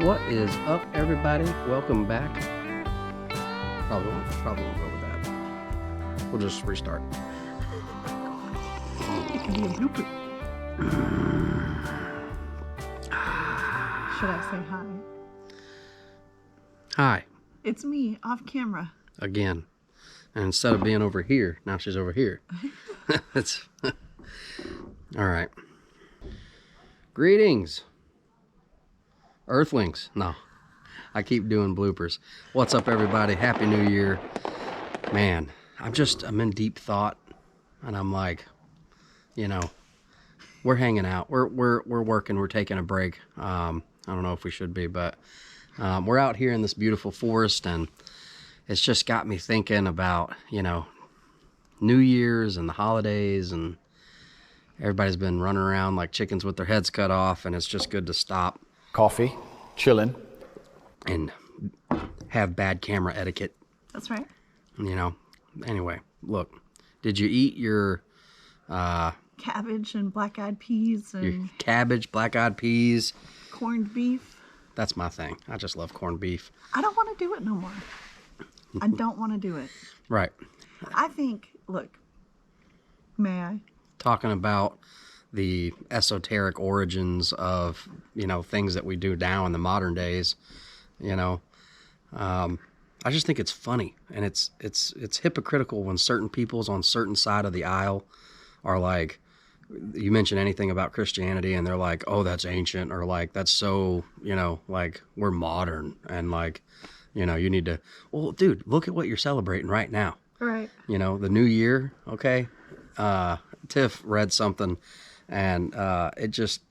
What is up, everybody? Welcome back. Probably won't go with that. We'll just restart. It can be a blooper. Should I say hi? Hi, It's me, off camera. again. And instead of being over here, now she's over here. It's all right. Greetings, Earthlings. No, I keep doing bloopers. What's up, everybody? Happy New Year. Man, I'm in deep thought, and I'm like, we're hanging out. We're working. We're taking a break. I don't know if we should be, but we're out here in this beautiful forest, and it's just got me thinking about, New Year's and the holidays, and everybody's been running around like chickens with their heads cut off, and it's just good to stop. Coffee, chilling. And have bad camera etiquette, That's right. Anyway, look, did you eat your Cabbage and black-eyed peas and cabbage, black-eyed peas? corned beef. That's my thing. I just love corned beef. I don't want to do it no more. I don't want to do it. Right. I think, look, may I? Talking about the esoteric origins of, things that we do now in the modern days, I just think it's funny, and it's hypocritical when certain people's on certain side of the aisle are like, you mention anything about Christianity and they're like, oh, that's ancient, or like, that's so, like, we're modern, and like, you need to, well, dude, look at what you're celebrating right now. Right. The new year, okay? Tiff read something, and it just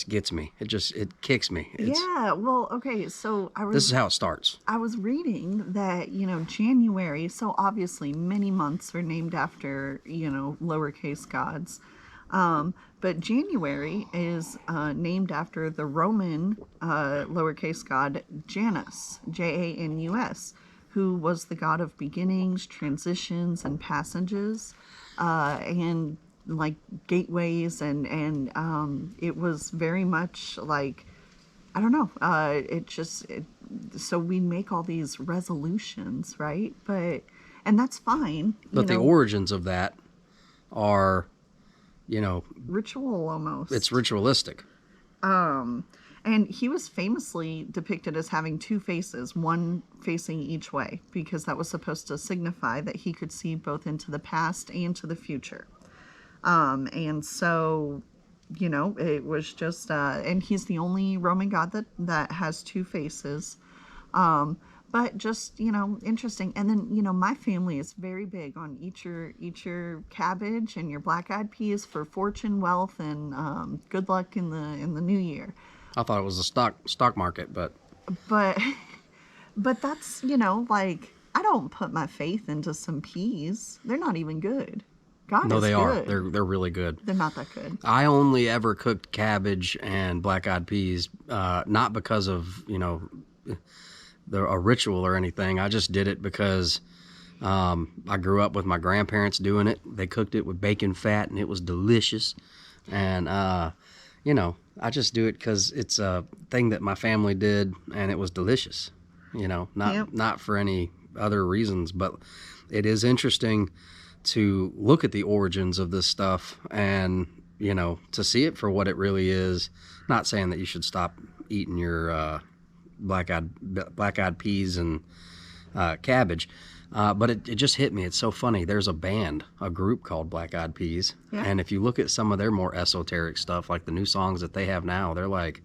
gets me. It kicks me. Yeah, well, okay, so This is how it starts. I was reading that, January, so obviously many months are named after, lowercase gods. But January is named after the Roman lowercase god Janus, Janus, who was the god of beginnings, transitions, and passages, and like gateways, and it was very much like, I don't know, so we make all these resolutions, right? And that's fine. But the origins of that are, ritual almost. it's ritualistic. And he was famously depicted as having two faces, one facing each way, because that was supposed to signify that he could see both into the past and to the future. And so, it was just, and he's the only Roman god that has two faces. But just, interesting. And then, my family is very big on eat your cabbage and your black-eyed peas for fortune, wealth, and good luck in the new year. I thought it was a stock market, but that's, like, I don't put my faith into some peas. They're not even good. God no, is they are. good. They're really good. They're not that good. I only ever cooked cabbage and black-eyed peas, not because of, a ritual or anything. I just did it because I grew up with my grandparents doing it. They cooked it with bacon fat, and it was delicious. And, I just do it because it's a thing that my family did, and it was delicious, not for any other reasons. But it is interesting to look at the origins of this stuff and, to see it for what it really is. Not saying that you should stop eating your black-eyed peas and cabbage, but it just hit me. It's so funny. There's a group called Black-Eyed Peas, and if you look at some of their more esoteric stuff, like the new songs that they have now, they're like,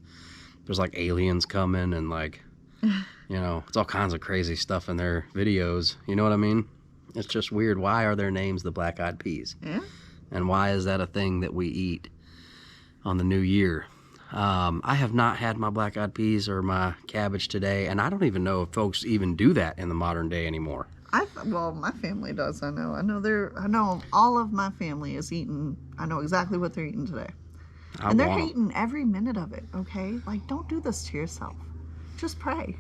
there's like aliens coming, and like, it's all kinds of crazy stuff in their videos. You know what I mean? It's just weird. Why are their names the Black-Eyed Peas? Yeah. And why is that a thing that we eat on the new year? I have not had my black-eyed peas or my cabbage today, and I don't even know if folks even do that in the modern day anymore. Well, my family does. I know all of my family is eating. I know exactly what they're eating today. And they're eating every minute of it, okay? Like, don't do this to yourself. Just pray.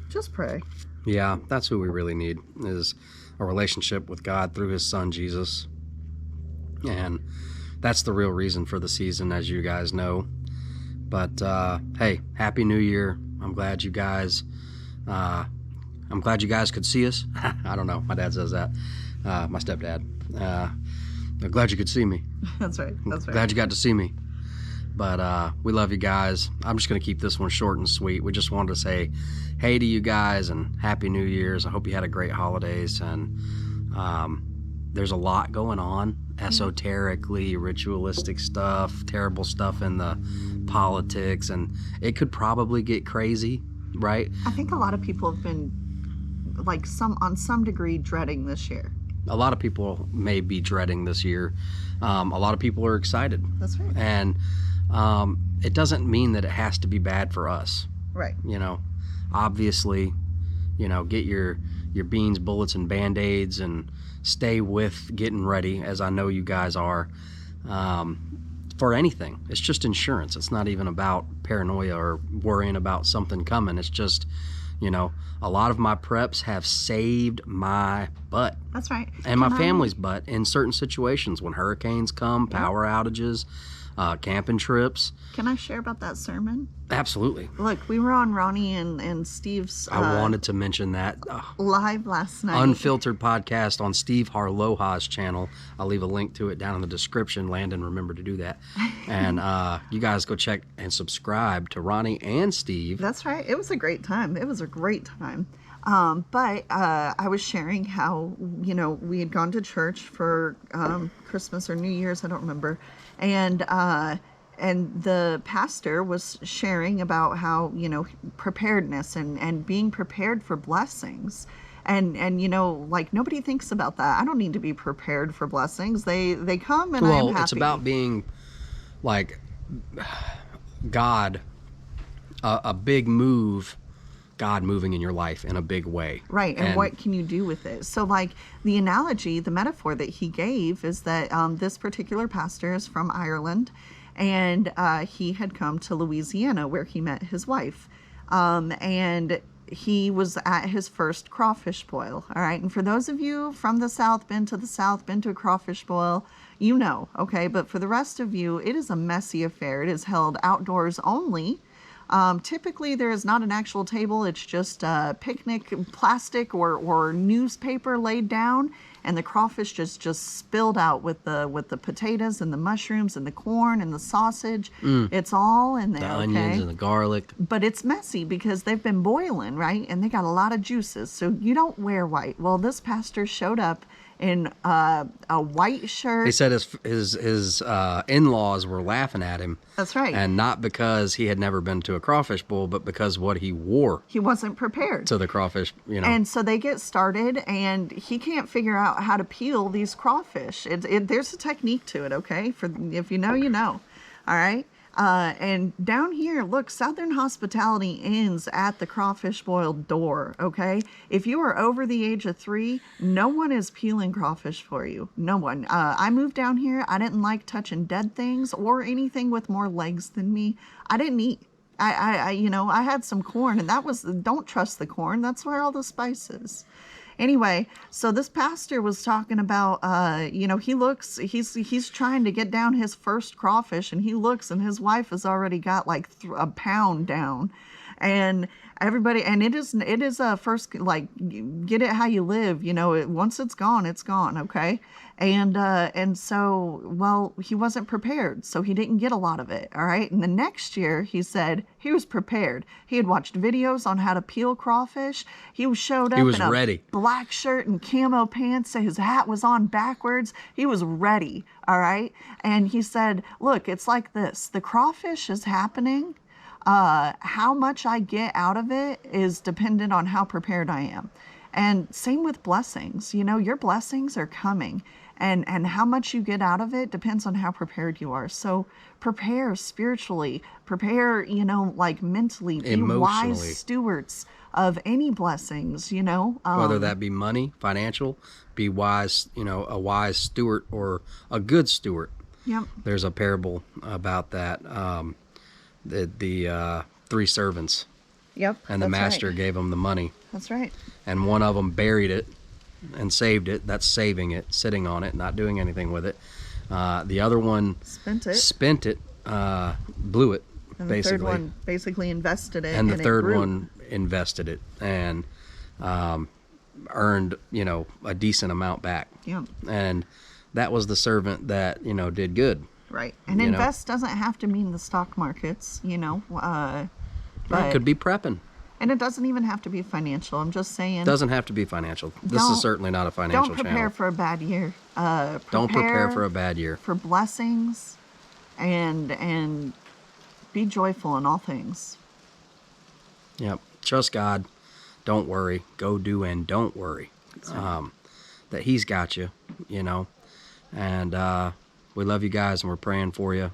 Just pray. Yeah, that's who we really need, is a relationship with God through his son, Jesus. And that's the real reason for the season, as you guys know. But hey, Happy New Year. I'm glad you guys could see us. I don't know. My dad says that. My stepdad. I'm glad you could see me. That's right. That's right. Glad you got to see me. But we love you guys. I'm just going to keep this one short and sweet. We just wanted to say hey to you guys and Happy New Year's. I hope you had a great holidays. And there's a lot going on, esoterically, ritualistic stuff, terrible stuff in the politics, and it could probably get crazy, right? I think a lot of people have been like on some degree dreading this year. A lot of people may be dreading this year. A lot of people are excited. That's right. And it doesn't mean that it has to be bad for us. Right. You know, obviously, you know, get your beans, bullets, and Band-Aids and stay with getting ready, as I know you guys are, for anything. It's just insurance. It's not even about paranoia or worrying about something coming. It's just, you know, a lot of my preps have saved my butt. That's right. And my family's butt in certain situations when hurricanes come, power outages, camping trips. Can I share about that sermon? Absolutely. Look, we were on Ronnie and Steve's I wanted to mention that. live last night. Unfiltered podcast on Steve Harloha's channel. I'll leave a link to it down in the description. Landon, remember to do that. And you guys go check and subscribe to Ronnie and Steve. That's right. It was a great time. It was a great time. But I was sharing how, you know, we had gone to church for Christmas or New Year's, I don't remember. And the pastor was sharing about how, you know, preparedness and being prepared for blessings. And you know, like, nobody thinks about that. I don't need to be prepared for blessings. They come and I'm happy. It's about being like God, a big move, God moving in your life in a big way. Right. And what can you do with it? So, like, the analogy, the metaphor that he gave is that this particular pastor is from Ireland, and he had come to Louisiana where he met his wife. And he was at his first crawfish boil. All right. And for those of you from the South, been to a crawfish boil, you know, okay. But for the rest of you, it is a messy affair. It is held outdoors only. Typically, there is not an actual table. It's just picnic plastic or newspaper laid down, and the crawfish just spilled out with the potatoes and the mushrooms and the corn and the sausage. It's all in there. The onions and the garlic. But it's messy because they've been boiling, right? And they got a lot of juices, so you don't wear white. Well, this pastor showed up in a white shirt. He said his in-laws were laughing at him. That's right. And not because he had never been to a crawfish bowl, but because what he wore He wasn't prepared. to the crawfish, you know. And so they get started, and he can't figure out how to peel these crawfish. There's a technique to it, okay? If you know, you know. All right? And down here, look, Southern hospitality ends at the crawfish boil door, okay? If you are over the age of 3, no one is peeling crawfish for you. No one. I moved down here. I didn't like touching dead things or anything with more legs than me. I didn't eat. I had some corn, and don't trust the corn. That's where all the spice is. Anyway, so this pastor was talking about, he's trying to get down his first crawfish, and he looks, and his wife has already got like a pound down, and everybody, and it is a first, like, get it how you live, you know, once it's gone, okay? And so, well, he wasn't prepared, so he didn't get a lot of it, all right? And the next year, he said he was prepared. He had watched videos on how to peel crawfish. He showed up He was in a ready. black shirt and camo pants. His hat was on backwards. He was ready, all right? And he said, look, it's like this. The crawfish is happening. How much I get out of it is dependent on how prepared I am. And same with blessings. You know, your blessings are coming. And how much you get out of it depends on how prepared you are. So prepare spiritually, prepare, you know, like mentally, be Emotionally. wise stewards of any blessings, you know. Whether that be money, financial, be wise, you know, a wise steward or a good steward. Yep. There's a parable about that. The 3 servants, Yep. and the master gave them the money, That's right. and one of them buried it and saved it. That's saving it, sitting on it, not doing anything with it. The other one Spent it. spent it, blew it, And the basically. third one basically invested it. And the it third grew. one invested it and earned, you know, a decent amount back. Yeah. And that was the servant that, you know, did good. Right. And You know? invest doesn't have to mean the stock markets, you know. But It could be prepping. and it doesn't even have to be financial. I'm just saying. Doesn't have to be financial. This Don't- is certainly not a financial Don't prepare channel. for a bad year. Don't prepare for a bad year. For blessings, and be joyful in all things. Yep. Trust God. Don't worry. Go do and don't worry. That He's got you, you know. And we love you guys and we're praying for you.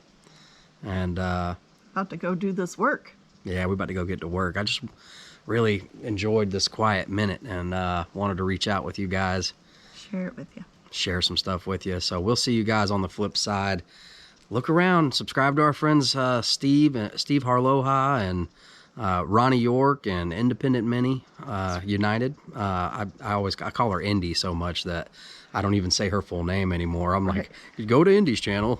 And About to go do this work. yeah, we're about to go get to work. I just really enjoyed this quiet minute and wanted to reach out with you guys, Share it with you. share some stuff with you. So we'll see you guys on the flip side. Look around, subscribe to our friends Steve Harloha and Ronnie York and Independent Minnie United. I call her Indy so much that I don't even say her full name anymore. I'm like, go to Indy's channel.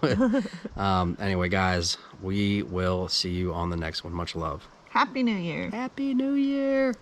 Anyway, guys, we will see you on the next one. Much love. Happy New Year. Happy New Year.